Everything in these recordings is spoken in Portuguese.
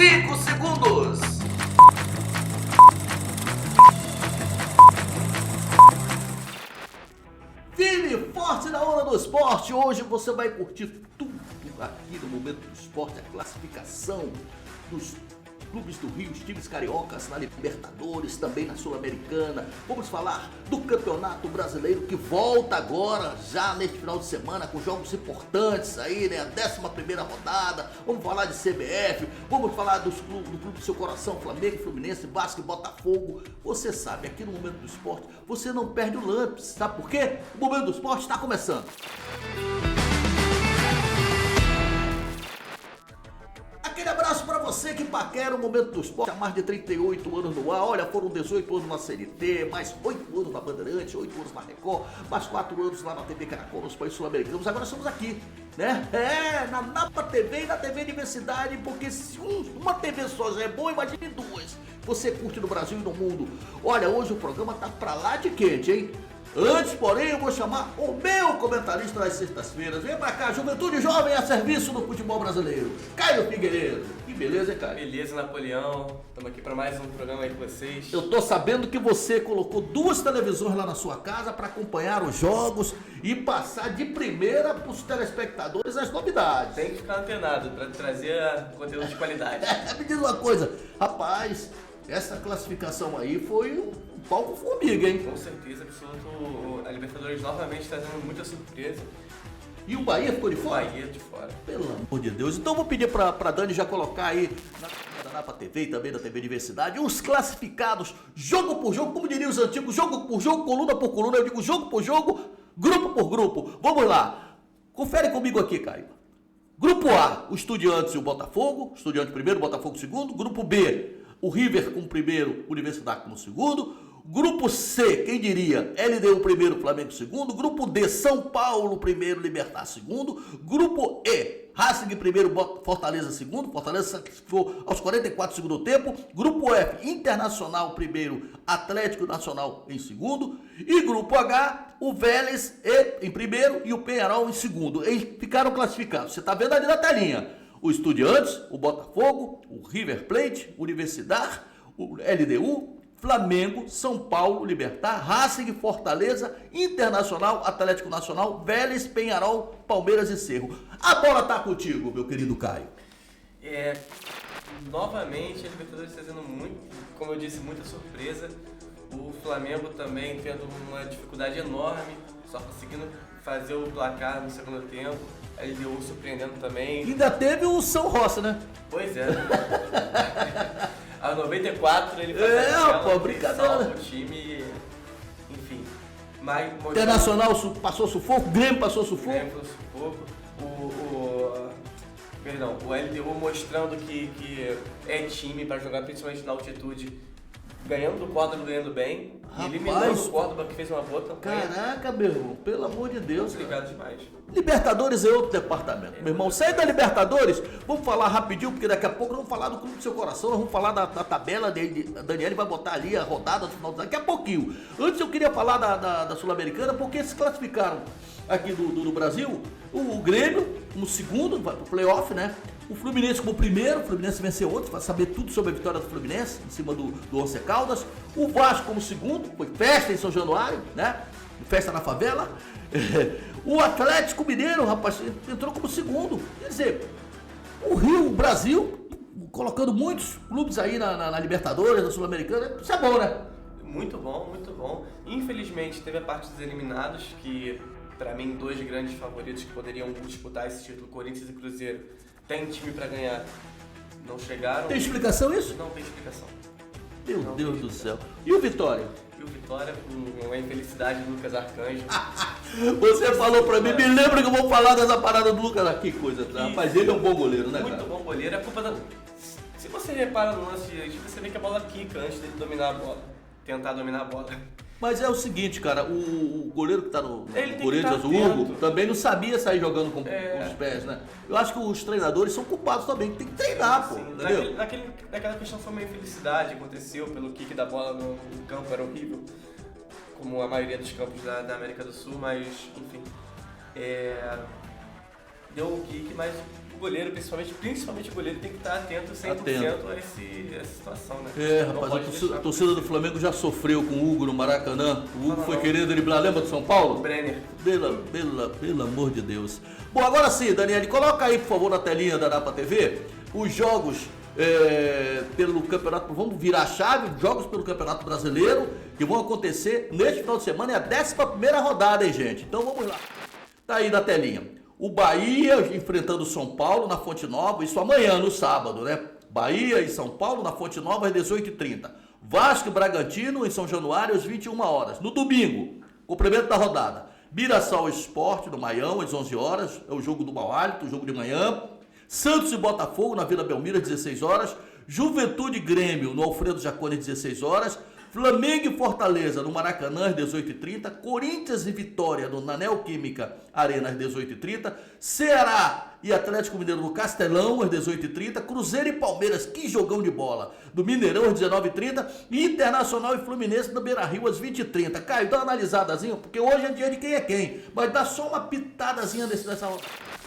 5 segundos. Firme e forte na onda do esporte. Hoje você vai curtir tudo aqui no Momento do Esporte, a classificação dos clubes do Rio, os times cariocas na Libertadores, também na Sul-Americana. Vamos falar do Campeonato Brasileiro que volta agora, já neste final de semana, com jogos importantes aí, né? A 11ª rodada. Vamos falar de CBF, vamos falar dos clubes, do clube do seu coração, Flamengo, Fluminense, Vasco e Botafogo. Você sabe, aqui no Momento do Esporte, você não perde o lance, sabe por quê? O Momento do Esporte está começando. Aquele abraço para você que paquera o Momento do Esporte há mais de 38 anos no ar. Olha, foram 18 anos na CNT, mais 8 anos na Bandeirantes, 8 anos na Record, mais 4 anos lá na TV Caracol, nos países sul-americanos. Agora estamos aqui, né? Na Napa TV e na TV Universidade, porque se uma TV só já é boa, imagine duas. Você curte no Brasil e no mundo. Olha, hoje o programa tá pra lá de quente, hein? Antes, porém, eu vou chamar o meu comentarista das sextas-feiras. Vem pra cá, Juventude Jovem a serviço do futebol brasileiro, Caio Figueiredo. Que beleza, hein, Caio? Beleza, Napoleão. Estamos aqui para mais um programa aí com vocês. Eu tô sabendo que você colocou 2 televisões lá na sua casa para acompanhar os jogos e passar de primeira pros telespectadores as novidades. Tem que ficar antenado para trazer conteúdo de qualidade. Me diz uma coisa, rapaz, essa classificação aí foi um palco formiga, hein? Com certeza, absoluto. A Libertadores novamente trazendo muita surpresa. E o Bahia ficou de fora? Bahia de fora. Pelo amor de Deus. Então eu vou pedir pra Dani já colocar aí na Napa TV e também na TV Universidade os classificados, jogo por jogo, como diriam os antigos, jogo por jogo, coluna por coluna. Eu digo jogo por jogo, grupo por grupo. Vamos lá. Confere comigo aqui, Caio. Grupo A, o Estudiantes e o Botafogo. Estudiantes primeiro, Botafogo segundo. Grupo B, o River como primeiro, Universidade como segundo. Grupo C, quem diria? LDU primeiro, Flamengo segundo. Grupo D, São Paulo primeiro, Libertad segundo. Grupo E, Racing primeiro, Fortaleza segundo. Fortaleza ficou aos 44 do segundo tempo. Grupo F, Internacional primeiro, Atlético Nacional em segundo. E Grupo H, o Vélez em primeiro e o Peñarol em segundo. Eles ficaram classificados. Você está vendo ali na telinha. O Estudiantes, o Botafogo, o River Plate, Universidade, o LDU, Flamengo, São Paulo, Libertad, Racing, Fortaleza, Internacional, Atlético Nacional, Vélez, Peñarol, Palmeiras e Cerro. A bola tá contigo, meu querido Caio. Novamente, a Libertadores trazendo muito, como eu disse, muita surpresa. O Flamengo também tendo uma dificuldade enorme, só conseguindo fazer o placar no segundo tempo. A LDU surpreendendo também. Ainda teve o São Roça, né? Pois é. Aos 94 ele brincadeira. O time, enfim. Mas, Internacional passou sufoco, Grêmio passou sufoco. Grêmio passou sufoco. O LDU mostrando que é time para jogar principalmente na altitude, ganhando do Córdoba, ganhando bem. Rapaz, eliminando o Córdoba, que fez uma boa campanha. Caraca, meu irmão, pelo amor de Deus. Complicado demais. Libertadores é outro departamento. Meu irmão, sai da Libertadores, vamos falar rapidinho, porque daqui a pouco nós vamos falar do Clube do Seu Coração, nós vamos falar da tabela dele. A Daniele vai botar ali a rodada no final do ano, daqui a pouquinho. Antes eu queria falar da Sul-Americana, porque se classificaram aqui do Brasil, o Grêmio como segundo, vai pro playoff, né? O Fluminense como primeiro, o Fluminense venceu outro, vai saber tudo sobre a vitória do Fluminense, em cima do Once Caldas. O Vasco como segundo, foi festa em São Januário, né? Festa na favela. O Atlético Mineiro, rapaz, entrou como segundo. Quer dizer, o Rio, o Brasil, colocando muitos clubes aí na Libertadores, na Sul-Americana, isso é bom, né? Muito bom, muito bom. Infelizmente teve a parte dos eliminados, que para mim 2 grandes favoritos que poderiam disputar esse título, Corinthians e Cruzeiro, tem time para ganhar, não chegaram. Tem explicação isso? Não tem explicação. Meu Deus do céu. E o Vitória? E o Vitória com a infelicidade do Lucas Arcanjo. Você falou pra mim, me lembra que eu vou falar dessa parada do Lucas aqui, coisa. Rapaz, ele é um bom goleiro, né, muito cara? bom goleiro. É culpa da... Se você repara no lance, você vê que a bola quica antes dele dominar a bola. Tentar dominar a bola. Mas é o seguinte, cara, o goleiro que tá no Corinthians, tá o Hugo, também não sabia sair jogando com os pés, né? Eu acho que os treinadores são culpados também, tem que treinar, pô. Entendeu? Naquela questão foi uma infelicidade, aconteceu pelo kick da bola no campo, era horrível. Como a maioria dos campos da América do Sul, mas enfim. deu um kick, mas o goleiro, principalmente o goleiro, tem que estar atento 100% a essa situação, né? Rapaz, a torcida do Flamengo já sofreu com o Hugo no Maracanã. O Hugo foi querer driblar, lembra do São Paulo? O Brenner. Pelo amor de Deus. Bom, agora sim, Daniele, coloca aí, por favor, na telinha da Napa TV, os jogos pelo campeonato, vamos virar a chave, jogos pelo Campeonato Brasileiro, que vão acontecer neste final de semana, é a 11ª rodada, hein, gente? Então vamos lá. Tá aí na telinha. O Bahia enfrentando o São Paulo na Fonte Nova, isso amanhã, no sábado, né? Bahia e São Paulo na Fonte Nova às 18h30. Vasco e Bragantino em São Januário às 21 horas. No domingo, complemento da rodada. Mirassol Esporte no Maião às 11 horas, é o jogo do mau hálito, o jogo de manhã. Santos e Botafogo na Vila Belmiro às 16 horas. Juventude e Grêmio no Alfredo Jaconi às 16 horas. Flamengo e Fortaleza no Maracanã às 18h30, Corinthians e Vitória na Neoquímica Arena às 18h30, Ceará e Atlético Mineiro no Castelão às 18h30, Cruzeiro e Palmeiras, que jogão de bola, do Mineirão às 19h30 e Internacional e Fluminense no Beira-Rio às 20h30. Caio, dá uma analisadazinha, porque hoje é dia de quem é quem, mas dá só uma pitadazinha dessa...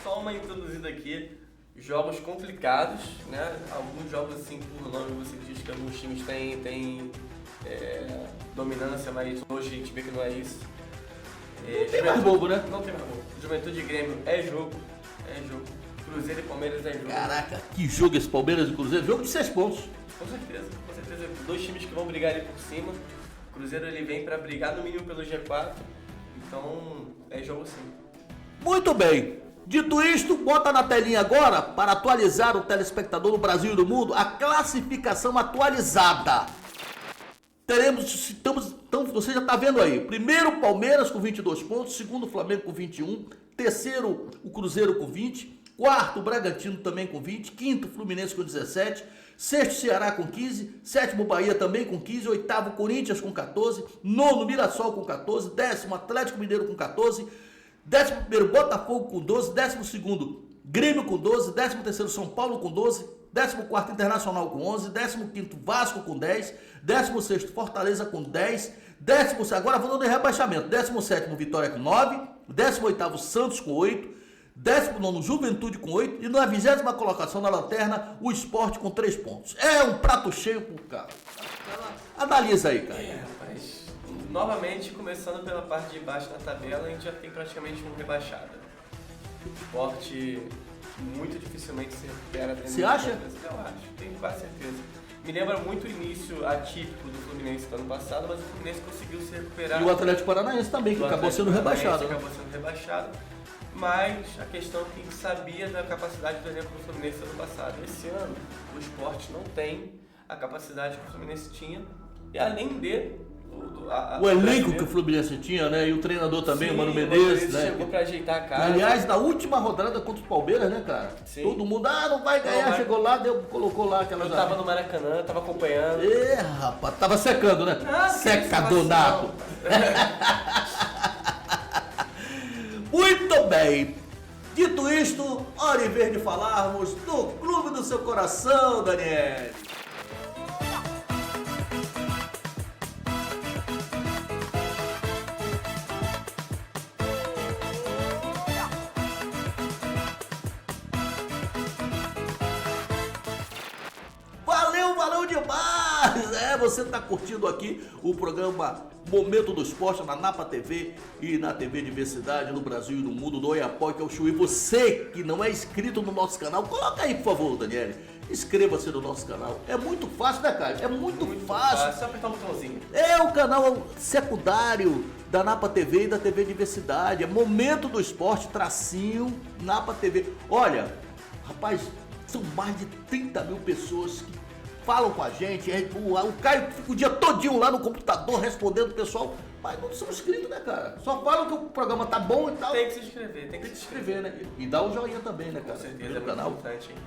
Só uma introduzida aqui, jogos complicados, né? Alguns jogos assim, por nome você diz que alguns times têm dominância, mas hoje a gente vê que não é isso. Não tem mais bobo, né? Não tem mais bobo. Juventude e Grêmio é jogo. Cruzeiro e Palmeiras é jogo. Caraca, que jogo esse Palmeiras e Cruzeiro, jogo de 6 pontos. Com certeza. Dois times que vão brigar ali por cima. O Cruzeiro ele vem para brigar no mínimo pelo G4, então é jogo sim. Muito bem. Dito isto, bota na telinha agora, para atualizar o telespectador do Brasil e do mundo, a classificação atualizada. Então você já está vendo aí, primeiro Palmeiras com 22 pontos, segundo Flamengo com 21, terceiro o Cruzeiro com 20, quarto o Bragantino também com 20, quinto Fluminense com 17, sexto Ceará com 15, sétimo Bahia também com 15, oitavo Corinthians com 14, nono Mirassol com 14, décimo Atlético Mineiro com 14, 11º Botafogo com 12, 12º Grêmio com 12, 13º São Paulo com 12, 14º Internacional com 11, 15º Vasco com 10, 16º Fortaleza com 10, agora vou dando rebaixamento, 17º Vitória com 9, 18º Santos com 8, 19º Juventude com 8 e na 20ª colocação na lanterna o Sport com 3 pontos. É um prato cheio pro cara. Analisa aí, cara. Rapaz. Novamente, começando pela parte de baixo da tabela, a gente já tem praticamente um rebaixado. O Sport muito dificilmente se recupera. Você acha? Eu acho, tenho quase certeza. Me lembra muito o início atípico do Fluminense do ano passado, mas o Fluminense conseguiu se recuperar. E o Atlético Paranaense também, que acabou sendo rebaixado. Mas a questão é que a gente sabia da capacidade do elenco do Fluminense no ano passado. Esse ano, o Sport não tem a capacidade que o Fluminense tinha, e além de o elenco que o Fluminense tinha, né? E o treinador também, sim, o Mano Menezes, né? Chegou pra ajeitar a casa. Aliás, na última rodada contra o Palmeiras, né, cara? Sim. Todo mundo, não vai ganhar, não, chegou lá, colocou lá aquela... Eu tava no Maracanã, tava acompanhando. Rapaz, tava secando, né? Secador nato. Muito bem. Dito isto, hora e vez de falarmos do clube do seu coração, Daniel. Valeu demais! Você está curtindo aqui o programa Momento do Esporte na Napa TV e na TV Diversidade no Brasil e no mundo do Oiapoque, que é o Chuí. Você que não é inscrito no nosso canal, coloca aí, por favor, Daniele. Inscreva-se no nosso canal. É muito fácil, né, cara? É muito fácil. É só apertar o botãozinho. É o canal secundário da Napa TV e da TV Diversidade. É Momento do Esporte, tracinho, Napa TV. Olha, rapaz, são mais de 30 mil pessoas que falam com a gente. O Caio fica o dia todinho lá no computador respondendo o pessoal, mas não são inscritos, né, cara? Só falam que o programa tá bom e tal. Tem que se inscrever, tem que se inscrever, né? E dá o joinha também, né, cara? Com certeza, é muito canal. importante, hein?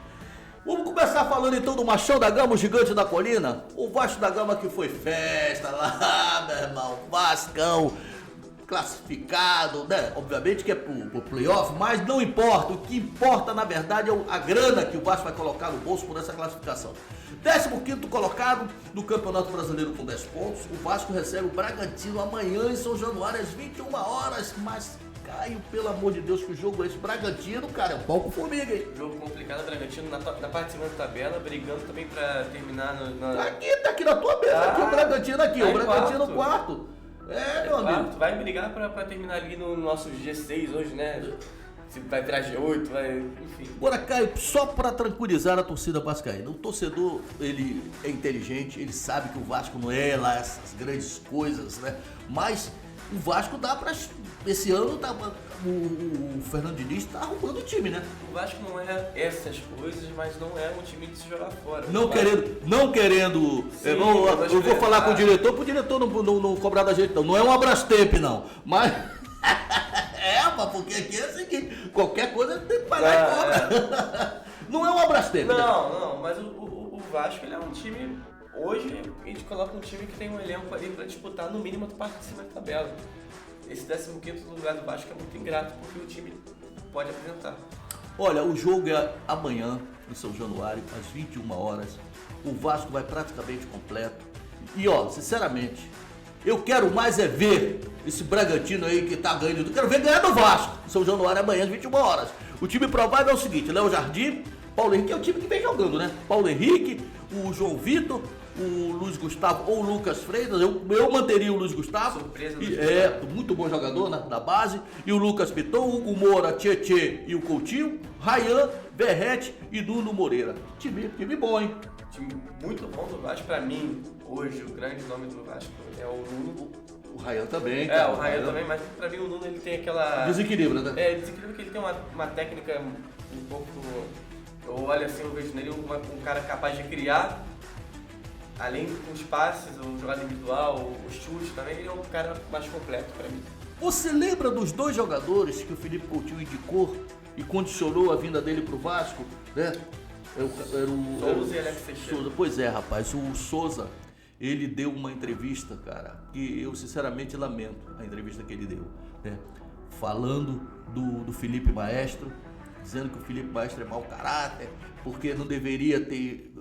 Vamos começar falando então do Machão da Gama, o gigante da colina. O Vasco da Gama que foi festa lá, meu irmão. Vascão classificado, né? Obviamente que é pro playoff, mas não importa. O que importa, na verdade, é a grana que o Vasco vai colocar no bolso por essa classificação. 15º colocado no Campeonato Brasileiro com 10 pontos. O Vasco recebe o Bragantino amanhã em São Januário às 21 horas. Mas, Caio, pelo amor de Deus, que o jogo é esse. Bragantino, cara, é um palco formiga, hein? Jogo complicado, Bragantino na parte de cima da tabela, brigando também pra terminar Tá aqui na tua mesa, aqui o Bragantino aqui, tá o Bragantino quarto. 4. Meu amigo. Vai brigar pra terminar ali no nosso G6 hoje, né? Se vai virar G8, enfim. Agora, Caio, só para tranquilizar a torcida vascaína, o torcedor, ele é inteligente, ele sabe que o Vasco não é lá essas grandes coisas, né? Mas o Vasco dá para esse ano o Fernando Diniz tá arrumando o time, né? O Vasco não é essas coisas, mas não é um time de se jogar fora. Não querendo. Sim, eu vou falar com o diretor, pro diretor não cobrar da gente, não. Não é um Abrastemp, não. Mas. Porque aqui é o seguinte, qualquer coisa tem que pagar e cobra. Não é um Abrastemp. Não, mas o Vasco ele é um time. Hoje a gente coloca um time que tem um elenco ali para disputar no mínimo a parte de cima da tabela. Esse 15º lugar do Vasco é muito ingrato porque o time pode apresentar. Olha, o jogo é amanhã, em São Januário, às 21 horas. O Vasco vai praticamente completo. E ó, sinceramente, eu quero mais é ver esse Bragantino aí que tá ganhando. Eu quero ver ganhar do Vasco, em São Januário, amanhã às 21 horas. O time provável é o seguinte: Léo Jardim, Paulo Henrique, é o time que vem jogando, né? Paulo Henrique, o João Vitor, o Luiz Gustavo ou o Lucas Freitas. Eu manteria o Luiz Gustavo. Surpresa, muito bom jogador na base. E o Lucas Piton, o Hugo Moura, Tietê e o Coutinho, Rayan, Verrete e Nuno Moreira. Time bom, hein? Time muito bom do Vasco. Pra mim, hoje, o grande nome do Vasco é o Nuno. O Rayan também. O Rayan também, mas pra mim o Nuno ele tem aquela... Desequilíbrio, né? Desequilíbrio que ele tem uma técnica um pouco... Eu olho assim, eu vejo nele um cara capaz de criar, além dos passes, o jogada individual, o chute também, ele é um cara mais completo pra mim. Você lembra dos dois jogadores que o Felipe Coutinho indicou e condicionou a vinda dele pro Vasco, né? Souza e Alex Teixeira. Pois é, rapaz, o Souza, ele deu uma entrevista, cara, que eu sinceramente lamento a entrevista que ele deu, né? Falando do Felipe Maestro, dizendo que o Felipe Maestro é mau caráter, porque não deveria ter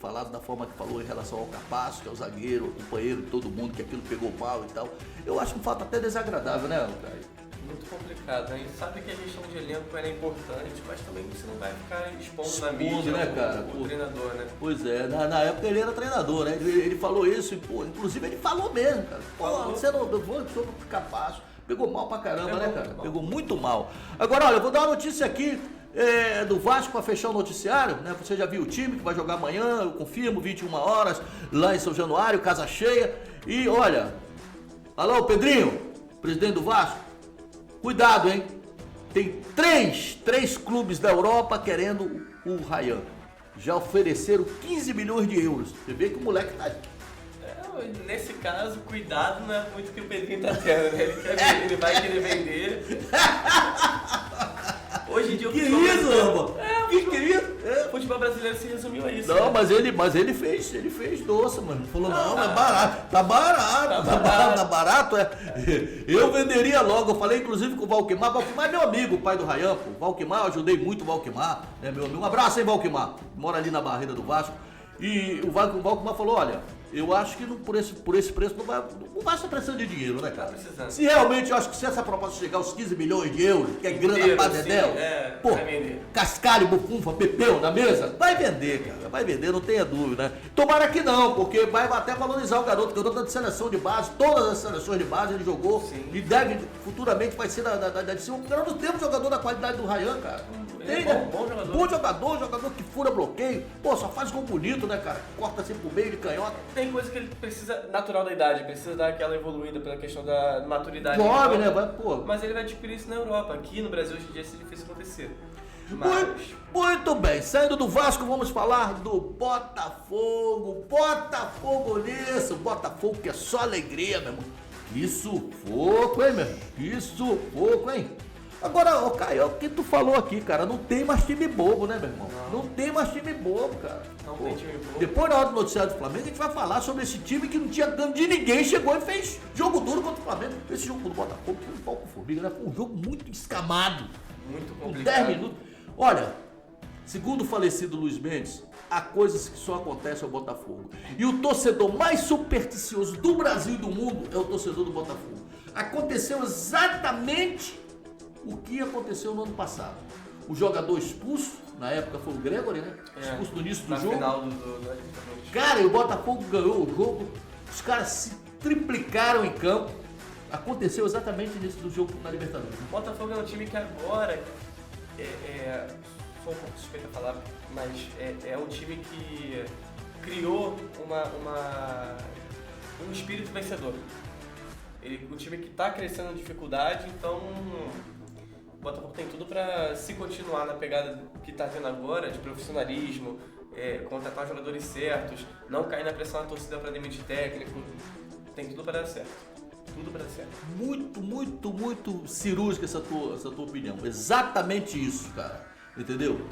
falado da forma que falou em relação ao Capasso, que é o zagueiro, o companheiro de todo mundo, que aquilo pegou mal e tal. Eu acho um fato até desagradável, né, Caio? Muito complicado, né? A gente sabe que a gestão de elenco é importante, mas também você não vai ficar expondo na mídia, né, cara? O treinador, né? Pois é, na época ele era treinador, né? Ele falou isso, e, pô, inclusive ele falou mesmo, cara. Pô, você não sou capaz. Pegou mal pra caramba, né, cara? Pegou muito mal. Agora, olha, eu vou dar uma notícia aqui do Vasco para fechar o noticiário, né? Você já viu o time que vai jogar amanhã, eu confirmo, 21 horas, lá em São Januário, casa cheia. E olha, alô, Pedrinho, presidente do Vasco, cuidado, hein? Tem três clubes da Europa querendo o Rayan. Já ofereceram 15 milhões de euros. Você vê que o moleque tá... Nesse caso, cuidado não é muito que o Pedrinho tá tendo, né? Ele vai querer vender. Hoje em dia o futebol O futebol brasileiro se resumiu a isso. Não, né? mas ele fez doce, mano. Falou, não, é barato. Tá barato. Eu venderia logo. Eu falei inclusive com o Valquimar. Valquimar é meu amigo, o pai do Rayan, pô. Valquimar, eu ajudei muito o Valquimar, né, meu amigo. Um abraço, hein, Valquimar. Mora ali na barreira do Vasco. E o Valquimar falou, olha, eu acho que por esse preço não vai estar precisando de dinheiro, né, cara? Precisando. Se realmente, eu acho que se essa proposta chegar aos 15 milhões de euros, que é grana pra dedéu, pô, cascalho, bufunfa, pepeu na mesa, vai vender, cara, vai vender, não tenha dúvida, né? Tomara que não, porque vai até valorizar o garoto de seleção de base, todas as seleções de base ele jogou. Sim. E deve, futuramente, vai ser de cima, porque nós não temos jogador da qualidade do Rayan, cara. Tem, né? Bom jogador que fura bloqueio, pô, só faz gol bonito, né, cara? Corta assim pro meio de canhota. Tem coisa que ele precisa, natural da idade, precisa dar aquela evoluída pela questão da maturidade. Jovem, né? Pô. Mas ele vai adquirir isso na Europa. Aqui no Brasil hoje em dia é difícil acontecer. Muito bem, saindo do Vasco, vamos falar do Botafogo. Botafogo nisso, Botafogo que é só alegria, meu irmão. Que sufoco, hein, meu irmão? Que sufoco, hein? Agora, ô Caio, o que tu falou aqui, cara, não tem mais time bobo, né, meu irmão? Não tem mais time bobo, cara. Não tem time bobo. Depois, na hora do noticiário do Flamengo, a gente vai falar sobre esse time que não tinha dano de ninguém, chegou e fez jogo duro contra o Flamengo. Esse jogo do Botafogo foi um palco formiga, né? Foi um jogo muito escamado. Muito Com complicado. 10 minutos. Olha, segundo o falecido Luiz Mendes, há coisas que só acontecem ao Botafogo. E o torcedor mais supersticioso do Brasil e do mundo é o torcedor do Botafogo. Aconteceu exatamente o que aconteceu no ano passado. O jogador expulso, na época foi o Gregory, né? Expulso no início do jogo. Final do Cara, e o Botafogo ganhou o jogo, os caras se triplicaram em campo. Aconteceu exatamente nisso do jogo na Libertadores. O Botafogo é um time que agora, sou um pouco suspeito a falar, mas é um time que criou um espírito vencedor. Um time que está crescendo em dificuldade, então o Botafogo tem tudo para se continuar na pegada que está tendo agora, de profissionalismo, contratar os jogadores certos, não cair na pressão da torcida para demitir técnico. Tem tudo para dar certo. Tudo para dar certo. Muito cirúrgica essa tua opinião. Exatamente isso, cara. Entendeu?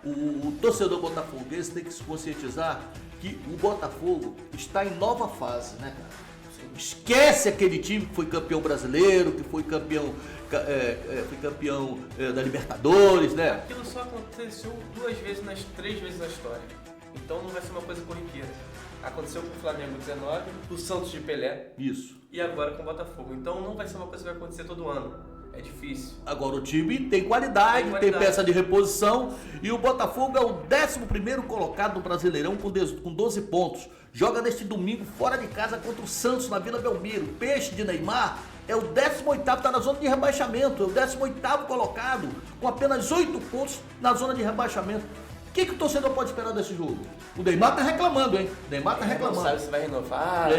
O torcedor botafoguense tem que se conscientizar que o Botafogo está em nova fase, né, cara? Esquece aquele time que foi campeão brasileiro, que foi campeão da Libertadores, né? Aquilo só aconteceu 2 vezes 3 vezes na história. Então não vai ser uma coisa corriqueira. Aconteceu com o Flamengo 19, o Santos de Pelé. Isso. E agora com o Botafogo. Então não vai ser uma coisa que vai acontecer todo ano. É difícil. Agora o time tem qualidade, tem peça de reposição e o Botafogo é o 11º colocado no Brasileirão com 12 pontos. Joga neste domingo fora de casa contra o Santos na Vila Belmiro. Peixe de Neymar é o 18º, está na zona de rebaixamento. É o 18º colocado com apenas 8 pontos na zona de rebaixamento. O que o torcedor pode esperar desse jogo? O Neymar tá reclamando, hein? O Neymar tá reclamando. Não sabe se vai renovar.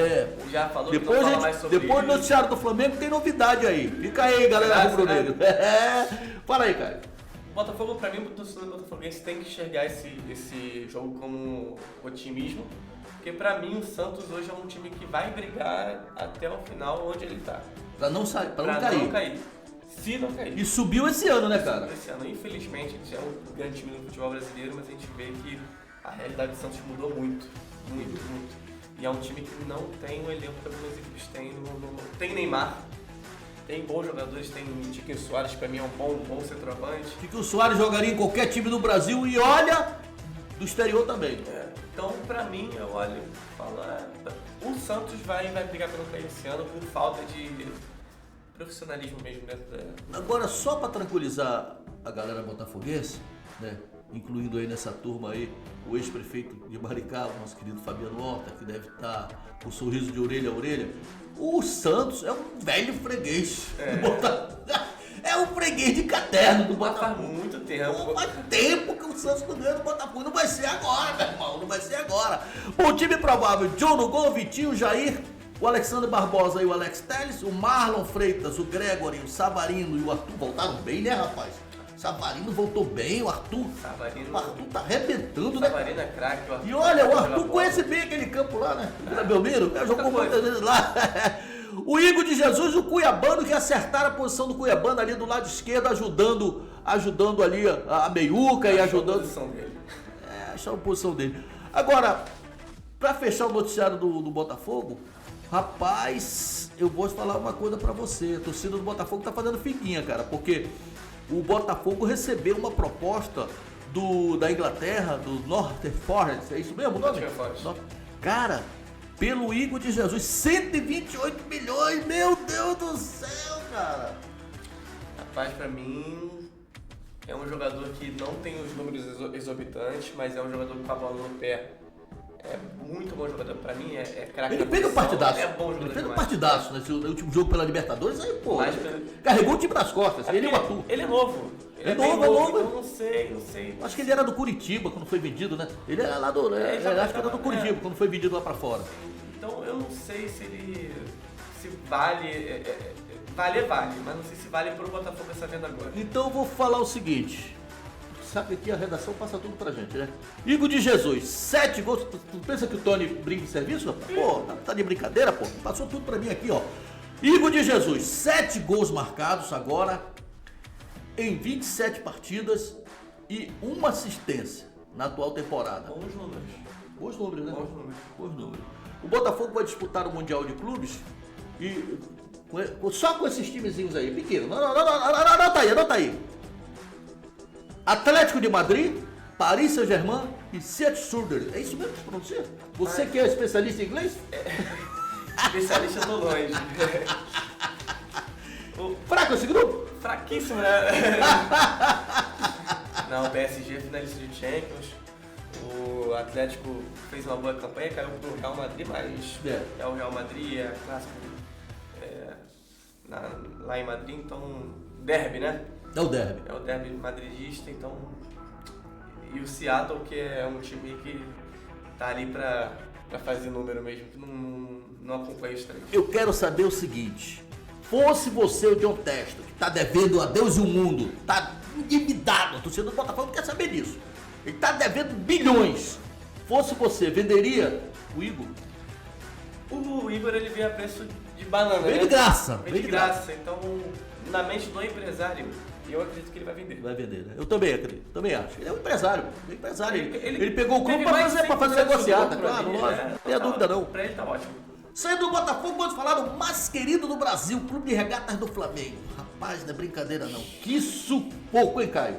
Já falou depois que não fala mais sobre depois isso. do noticiário do Flamengo tem novidade aí. Fica aí, galera rubro-negra. Fala aí, cara. O Botafogo, pra mim, o torcedor botafoguense tem que enxergar esse jogo como otimismo. Porque pra mim o Santos hoje é um time que vai brigar até o final onde ele tá. Pra não sair, pra não cair. cair. Se não cair. E subiu esse ano, né, cara? Esse ano, infelizmente, a gente é um grande time do futebol brasileiro, mas a gente vê que a realidade do Santos mudou muito. E é um time que não tem o elenco que algumas equipes têm. Tem Neymar, tem bons jogadores, tem Tiquinho Soares, pra mim é um bom centroavante. Tiquinho Soares jogaria em qualquer time do Brasil e olha, do exterior também. Então, pra mim, eu olho e falo, o Santos vai brigar pelo cair esse ano por falta de profissionalismo mesmo dentro da... Agora, só para tranquilizar a galera botafoguense, né, incluindo aí nessa turma aí o ex-prefeito de Maricá, o nosso querido Fabiano Horta, que deve estar com um sorriso de orelha a orelha, o Santos é um velho freguês do Botafogo. É um freguês de caderno do Botafogo. Faz muito tempo. Faz tempo que o Santos não ganha do Botafogo. Não vai ser agora, meu irmão. Não vai ser agora. O time provável: John no gol, Vitinho, Jair, o Alexandre Barbosa e o Alex Telles, o Marlon Freitas, o Gregory, o Savarino e o Arthur voltaram bem, né, rapaz? Savarino voltou bem, o Arthur. Savarino, o Arthur tá arrebentando, né? Savarino é craque, o Arthur. E olha, o Arthur conhece bem aquele campo lá, né? Vila Belmiro, jogou muitas vezes lá. O Igor de Jesus e o Cuiabano, que acertaram a posição do Cuiabano ali do lado esquerdo, ajudando ali a meiuca e ajudando. A posição dele. Achar a posição dele. Agora, pra fechar o noticiário do Botafogo, rapaz, eu vou falar uma coisa pra você. A torcida do Botafogo tá fazendo fiquinha, cara, porque o Botafogo recebeu uma proposta da Inglaterra, do Northern Forest, é isso mesmo o nome? Cara, pelo Igor de Jesus, 128 milhões, meu Deus do céu, cara. Rapaz, pra mim, é um jogador que não tem os números exorbitantes, mas é um jogador com a bola no pé. É muito bom jogador, pra mim é craque. Ele fez um partidaço. É bom jogador. Ele fez um demais. partidaço nesse último jogo pela Libertadores, aí, pô, carregou o time nas costas, ele e o Arthur. Ele é novo. É novo. Eu não sei. Acho que ele era do Curitiba quando foi vendido, né? Ele era lá do. Acho que era do Curitiba quando foi vendido lá pra fora. Então eu não sei se ele. Se vale. Vale, mas não sei se vale pro Botafogo essa venda agora. Então eu vou falar o seguinte. Sabe que a redação passa tudo pra gente, né? Igor de Jesus, 7 gols. Tu pensa que o Tony brinca de serviço, rapaz? Pô, tá de brincadeira, pô. Passou tudo pra mim aqui, ó. Igor de Jesus, 7 gols marcados agora em 27 partidas e 1 assistência na atual temporada. Bons números. Bons números, né? Bons números. O Botafogo vai disputar o Mundial de Clubes e só com esses timezinhos aí, pequeno. Anota aí. Atlético de Madrid, Paris Saint-Germain e Seattle Sounders. É isso mesmo que se pronuncia? Você que é especialista em inglês? Especialista eu tô longe. Fraco esse grupo? fraquíssimo, né? Não, o PSG é finalista de Champions. O Atlético fez uma boa campanha, caiu pro Real Madrid, mas é o Real Madrid, é clássico lá em Madrid, então derby, né? É o derby. É o derby madridista, então... E o Seattle, que é um time que tá ali pra fazer número mesmo, que não acompanha os treinos. Eu quero saber o seguinte, fosse você o John Textor, que tá devendo a Deus e o mundo, tá endividado, a torcida do Botafogo não quer saber disso. Ele tá devendo bilhões. Fosse você, venderia o Igor? O Igor, ele veio a preço de banana, Vem né? de graça. Vem de graça. Então, na mente do empresário, eu acredito que ele vai vender. Vai vender, né? Eu também acredito, também acho. Ele é um empresário, Ele pegou o clube teve pra mais de fazer 100% negociata, do lucro claro, ali, lógico. né? Não tenha dúvida não. Pra ele tá ótimo. Saindo do Botafogo, vamos falar do mais querido do Brasil, Clube de Regatas do Flamengo. Rapaz, não é brincadeira não. Que sufoco, hein, Caio?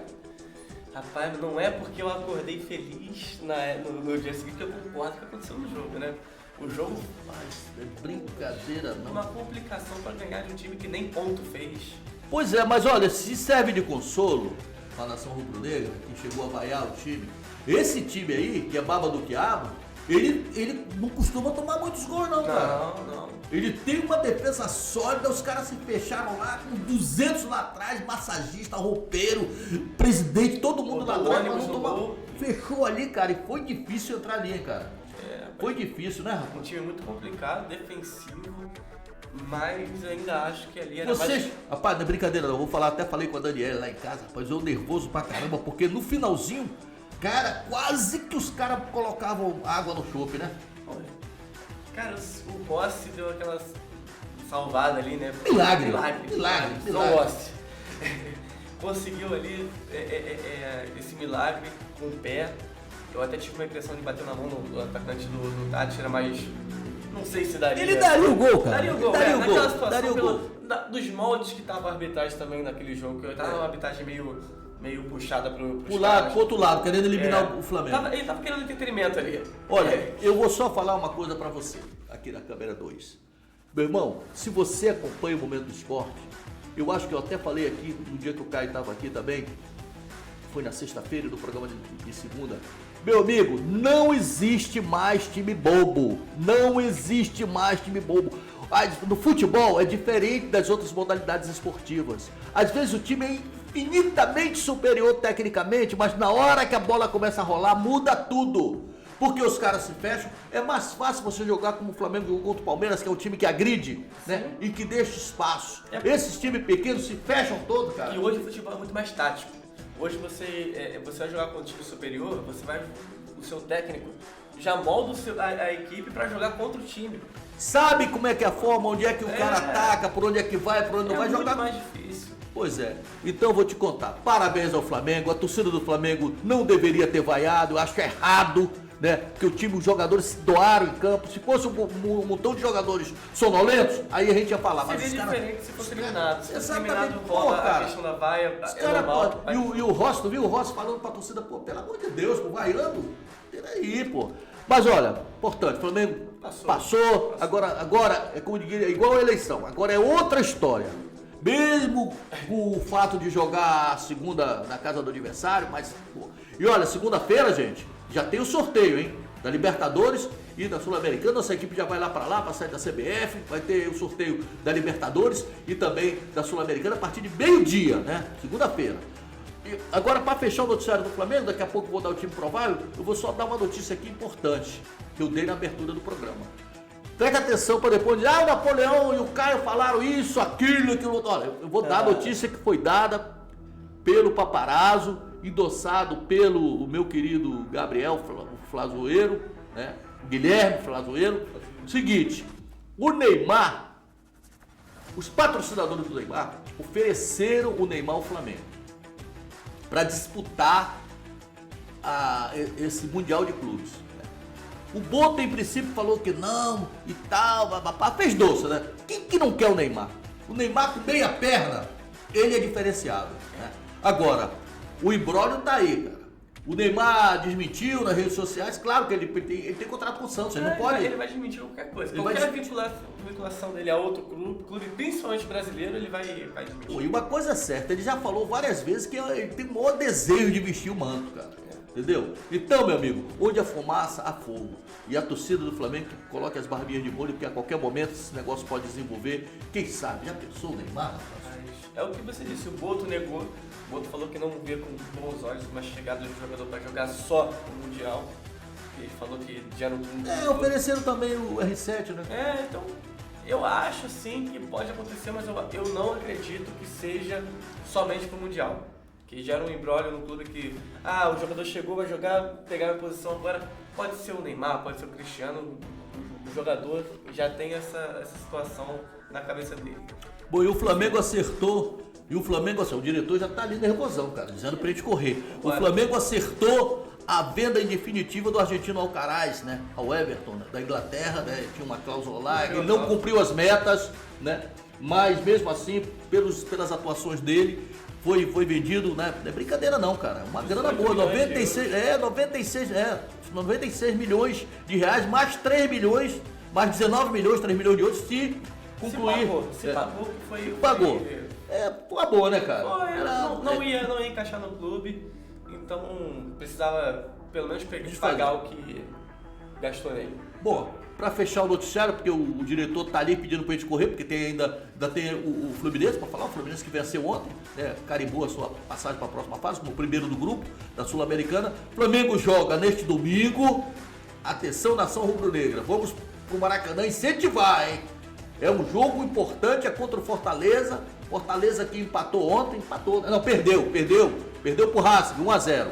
Rapaz, não é porque eu acordei feliz no dia seguinte que eu concordo com o que aconteceu no jogo, né? O jogo, Rapaz, não é brincadeira não. uma complicação pra ganhar de um time que nem ponto fez. Pois é, mas olha, se serve de consolo a nação rubro-negra, que chegou a vaiar o time, esse time aí, que é baba do quiabo, ele não costuma tomar muitos gols não, cara. Não. Ele tem uma defesa sólida, os caras se fecharam lá com 200 lá atrás, massagista, roupeiro, presidente, todo mundo lá atrás. ônibus no gol. Fechou ali, cara, e foi difícil entrar ali, hein, cara. Foi difícil, né, rapaz? Um time muito complicado, defensivo, mas ainda acho que ali era Vocês, mais... rapaz, não é brincadeira não, até falei com a Daniela lá em casa, rapaz, eu nervoso pra caramba, porque no finalzinho, cara, quase que os caras colocavam água no chope, né? Cara, o Rossi deu aquela salvada ali, né? Milagre. São Rossi. Conseguiu ali esse milagre com o pé. Eu até tive uma impressão de bater na mão do atacante do Tátira, mas não sei se daria. Ele daria o gol, cara. Daria o gol, daria o naquela gol, situação, daria o gol. dos moldes que tava a arbitragem também naquele jogo, que eu tava uma arbitragem meio puxada pro outro lado, querendo eliminar o Flamengo. Ele tava querendo entretenimento ali. Olha, eu vou só falar uma coisa pra você, aqui na câmera 2. Meu irmão, se você acompanha o Momento do Esporte, eu acho que eu até falei aqui no dia que o Caio estava aqui também, foi na sexta-feira do programa de segunda. Meu amigo, não existe mais time bobo. Não existe mais time bobo. No futebol é diferente das outras modalidades esportivas. Às vezes o time é infinitamente superior tecnicamente, mas na hora que a bola começa a rolar, muda tudo. Porque os caras se fecham. É mais fácil você jogar como o Flamengo jogou contra o Palmeiras, que é um time que agride, né? E que deixa espaço. Esses times pequenos se fecham todos, cara. E hoje o futebol é muito mais tático. Hoje você vai jogar com um time superior, o seu técnico já molda a equipe para jogar contra o time. Sabe como é que é a forma, onde é que o cara ataca, por onde é que vai, por onde não vai jogar? É muito mais difícil. Pois é. Então eu vou te contar. Parabéns ao Flamengo. A torcida do Flamengo não deveria ter vaiado. Eu acho que é errado, né? Porque os jogadores se doaram em campo. Se fosse um montão de jogadores sonolentos, aí a gente ia falar. Seria diferente se fosse eliminado. Se fosse eliminado, cara, a questão da vaia os é cara, normal. E o Rossi, tu viu o Rossi falando pra torcida, pô, pelo amor de Deus, pô, vaiando? Peraí, pô. Mas olha, importante, o Flamengo passou. Agora é como eu digo, é igual a eleição. Agora é outra história. Mesmo com o fato de jogar a segunda na casa do adversário, mas... Pô. E olha, segunda-feira, gente, já tem o sorteio, hein? Da Libertadores e da Sul-Americana. Nossa equipe já vai lá para sair da CBF. Vai ter o sorteio da Libertadores e também da Sul-Americana a partir de meio-dia, né? Segunda-feira. E agora, para fechar o noticiário do Flamengo, daqui a pouco eu vou dar o time provável, eu vou só dar uma notícia aqui importante, que eu dei na abertura do programa. Preste atenção para depois dizer, o Napoleão e o Caio falaram isso, aquilo. Olha, eu vou dar a notícia que foi dada pelo paparazzo, endossado pelo meu querido Gabriel Flazoeiro, né? Guilherme Flazoeiro. Seguinte, o Neymar, os patrocinadores do Neymar ofereceram o Neymar ao Flamengo para disputar esse Mundial de Clubes. O Boto, em princípio, falou que não e tal, fez doce, né? Quem que não quer o Neymar? O Neymar com meia perna, ele é diferenciado, né? Agora, o imbróglio tá aí, cara. O Neymar desmentiu nas redes sociais, claro que ele tem contrato com o Santos, ele não pode. Ele vai desmentir qualquer coisa. Ele Qualquer vai vinculação dele a outro clube, principalmente brasileiro, ele vai desmentir. Pô, e uma coisa é certa, ele já falou várias vezes que ele tem o maior desejo de vestir o manto, cara. Entendeu? Então, meu amigo, onde a fumaça, há fogo. E a torcida do Flamengo que coloque as barbinhas de molho, porque a qualquer momento esse negócio pode desenvolver. Quem sabe? Já pensou o Neymar? É o que você disse, o Boto negou. O Boto falou que não vê com bons olhos uma chegada de um jogador para jogar só no Mundial. Ele falou que já não... Ofereceram também o R7, né? Então, eu acho sim que pode acontecer, mas eu não acredito que seja somente pro Mundial. Que gera um imbróglio no clube que, o jogador chegou, vai jogar, pegar a posição agora. Pode ser o Neymar, pode ser o Cristiano, o jogador já tem essa situação na cabeça dele. Bom, e o Flamengo acertou, o diretor já tá ali nervosão, cara, dizendo pra gente correr. O Flamengo acertou a venda em definitiva do argentino Alcaraz, né, ao Everton, né, da Inglaterra, né, tinha uma cláusula lá, ele não cumpriu as metas, né, mas mesmo assim, pelas atuações dele, foi vendido, né, não é brincadeira não, cara, uma grana boa, 96 milhões de reais, mais 3 milhões, mais 19 milhões, 3 milhões de outros, se concluir. Se pagou, que foi... Pagou. Uma boa, né, cara? Não ia encaixar no clube, então precisava pelo menos pagar o que gastou nele. Bom, pra fechar o noticiário, porque o diretor tá ali pedindo pra gente correr, porque ainda tem o Fluminense, pra falar, o Fluminense que venceu ontem, né, carimbou a sua passagem pra próxima fase, como o primeiro do grupo, da Sul-Americana. Flamengo joga neste domingo, atenção, nação rubro-negra, vamos pro Maracanã incentivar, hein? É um jogo importante, é contra o Fortaleza que perdeu pro Racing, 1-0.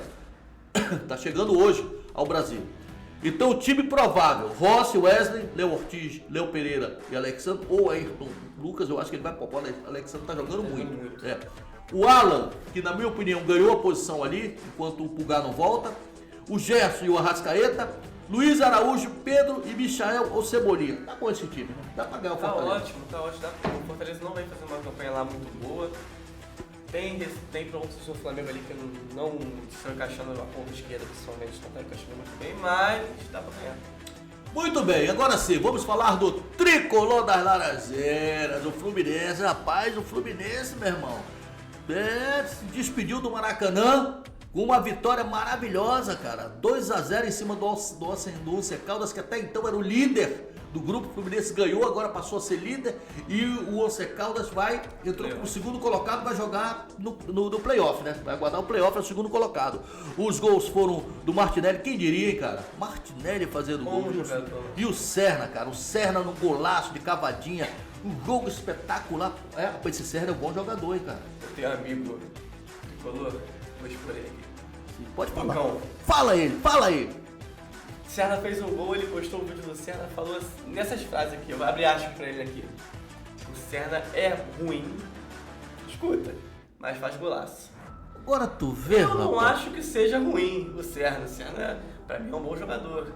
Tá chegando hoje ao Brasil. Então o time provável, Rossi, Wesley, Léo Ortiz, Léo Pereira e Alexandre, ou Ayrton Lucas, eu acho que ele vai popar, o Alexandre tá jogando muito. O Alan, que na minha opinião ganhou a posição ali, enquanto o Pulgar não volta, o Gerson e o Arrascaeta, Luiz Araújo, Pedro e Michael ou Cebolinha. Tá bom esse time, né? Dá pra ganhar o Fortaleza. Tá ótimo. O Fortaleza não vai fazer uma campanha lá muito boa. Tem pontos do Flamengo ali que não estão encaixando a ponta esquerda, principalmente, não está encaixando muito bem, mas dá pra ganhar. Muito bem, agora sim, vamos falar do tricolor das Laranjeiras, o Fluminense. Rapaz, o Fluminense, meu irmão, se despediu do Maracanã com uma vitória maravilhosa, cara. 2-0 em cima do Once Caldas, que até então era o líder do grupo. O Fluminense ganhou, agora passou a ser líder. E o Once Caldas entrou como segundo colocado, vai jogar no playoff, né? Vai aguardar o playoff, é o segundo colocado. Os gols foram do Martinelli, quem diria, hein, cara? Martinelli fazendo gol. E o Serna, cara. O Serna no golaço de cavadinha. Um jogo espetacular. Esse Serna é um bom jogador, hein, cara. Eu tenho um amigo tricolor, vou expor ele aqui. Pode falar. Então, fala aí. Serna fez um gol, ele postou um vídeo do Serna, falou nessas frases aqui, eu vou abrir aspas pra ele aqui. O Serna é ruim, escuta, mas faz golaço. Agora tu vê, Eu não acho que seja ruim o Serna. O Serna, pra mim, é um bom jogador.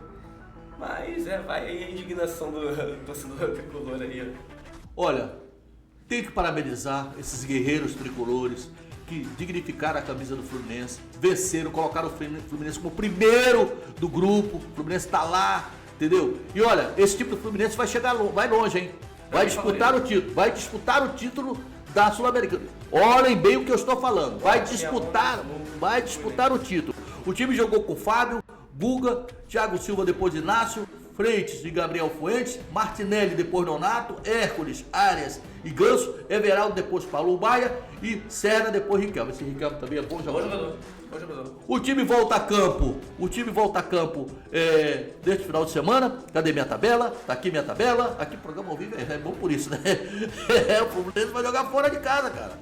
Mas vai aí a indignação do torcedor tricolor aí. Olha, tem que parabenizar esses guerreiros tricolores que dignificaram a camisa do Fluminense, venceram, colocaram o Fluminense como primeiro do grupo. O Fluminense tá lá, entendeu? E olha, esse time do Fluminense vai longe, hein? Vai disputar o título da Sul-Americana. Olhem bem o que eu estou falando. Vai disputar o título. O time jogou com Fábio, Guga, Thiago Silva, depois Inácio, Freitas e Gabriel Fuentes, Martinelli, depois Nonato, Hércules, Arias e Ganso, Everaldo, depois Paulo Baia e Serna, depois Riquelme. Esse Riquelme também é bom jogador. Bom jogador. O time volta a campo neste final de semana. Cadê minha tabela? Tá aqui minha tabela. Aqui o programa ao vivo é bom por isso, né? O Fluminense vai jogar fora de casa, cara.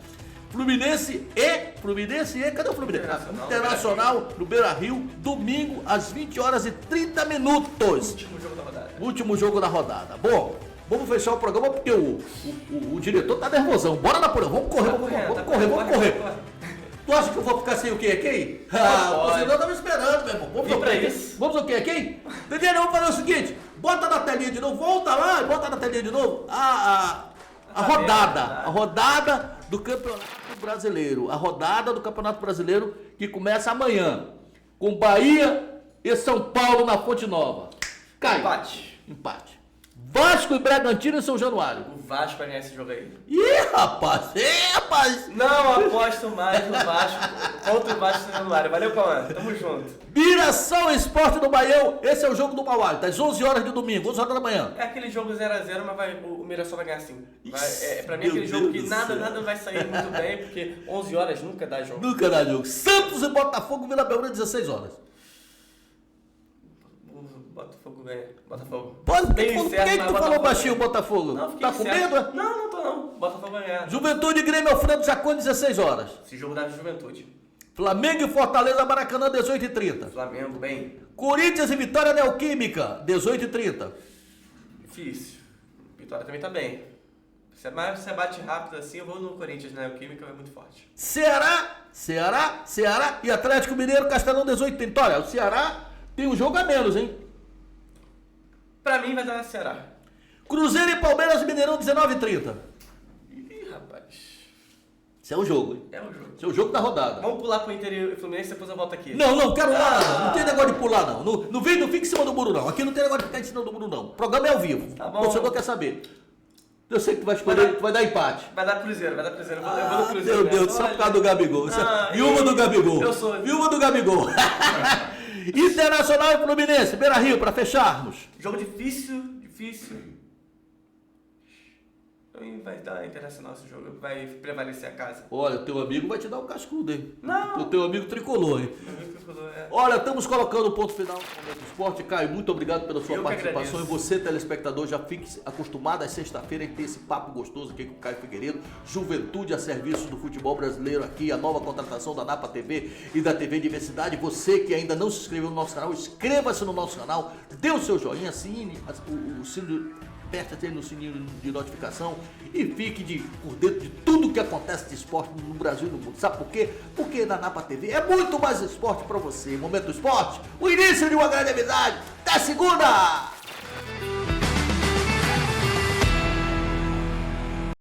Fluminense e cadê o Fluminense? Internacional no Beira-Rio, domingo às 20h30. Último jogo da rodada. Bom, vamos fechar o programa porque o diretor tá nervosão. Bora, Napoleão, vamos correr. Tu acha que eu vou ficar sem o quê aqui? O torcedor tava esperando, meu irmão. Vamos o quê aqui? Entendeu? Vamos fazer o seguinte, bota na telinha de novo, volta lá e bota na telinha de novo a rodada do Campeonato Brasileiro. A rodada do Campeonato Brasileiro que começa amanhã. com Bahia e São Paulo na Fonte Nova. Caio. Empate. Vasco e Bragantino em São Januário. O Vasco vai ganhar esse jogo aí. Ih, rapaz! Não aposto mais no Vasco contra o Vasco em São Januário. Valeu, Cauã. Tamo junto. Mirassol Esporte do Baião. Esse é o jogo do Mauá, das 11 horas de domingo, 11 horas da manhã. É aquele jogo 0x0, mas o Mirassol vai ganhar sim. Pra mim é Meu aquele jogo Deus que do nada céu. vai sair muito bem, porque 11 horas nunca dá jogo. Nunca dá jogo. Santos e Botafogo, Vila Belmiro, 16 horas. O Botafogo ganha. Botafogo. Por que Bem tu certo, mas falou Botafogo baixinho, ganha. Botafogo? Não, fiquei Tá com certo. medo? Não, não tô não. Botafogo vai ganhar. Juventude e Grêmio Alfredo Jacone, 16 horas. Esse jogo da Juventude. Flamengo e Fortaleza, Maracanã, 18h30. Flamengo, bem. Corinthians e Vitória Neoquímica, 18h30. Difícil. Vitória também tá bem. Se bate rápido assim, eu vou no Corinthians, né? O Química é muito forte. Ceará e Atlético Mineiro, Castelão, 18h30. Olha, o Ceará tem um jogo a menos, hein? Pra mim vai dar Ceará. Cruzeiro e Palmeiras, Mineirão, 19h30. Ih, rapaz. Esse é o jogo, hein? É o jogo. Esse é o jogo da rodada. Vamos pular pro Inter e Fluminense, depois eu volto aqui. Não quero nada, não. Não tem negócio de pular, não. Não fica em cima do muro, não. Aqui não tem negócio de ficar em cima do muro, não. O programa é ao vivo. Tá bom. O torcedor quer saber. Eu sei que tu vai escolher, tu vai dar empate. Vai dar Cruzeiro. Eu vou no Cruzeiro. Meu Deus, só por causa do Gabigol. Viúva do Gabigol. Eu sou. Viúva do Gabigol. Internacional e Fluminense, Beira-Rio, pra fecharmos. Jogo difícil. Pra mim vai dar Internacional esse jogo. Vai prevalecer a casa. Olha, o teu amigo vai te dar um cascudo, hein? Não. O teu amigo tricolor, hein? Olha, estamos colocando o ponto final no Momento Esporte. Caio, muito obrigado pela sua Eu que participação. E agradeço. você, telespectador, já fique acostumado às sexta-feira em ter esse papo gostoso aqui com o Caio Figueiredo. Juventude a serviço do futebol brasileiro aqui, a nova contratação da Napa TV e da TV Diversidade. Você que ainda não se inscreveu no nosso canal, inscreva-se no nosso canal, dê o seu joinha, assine o sino. Aperte no sininho de notificação e fique por dentro de tudo que acontece de esporte no Brasil e no mundo. Sabe por quê? Porque na Napa TV é muito mais esporte para você. Momento do Esporte, o início de uma grande amizade. Até segunda!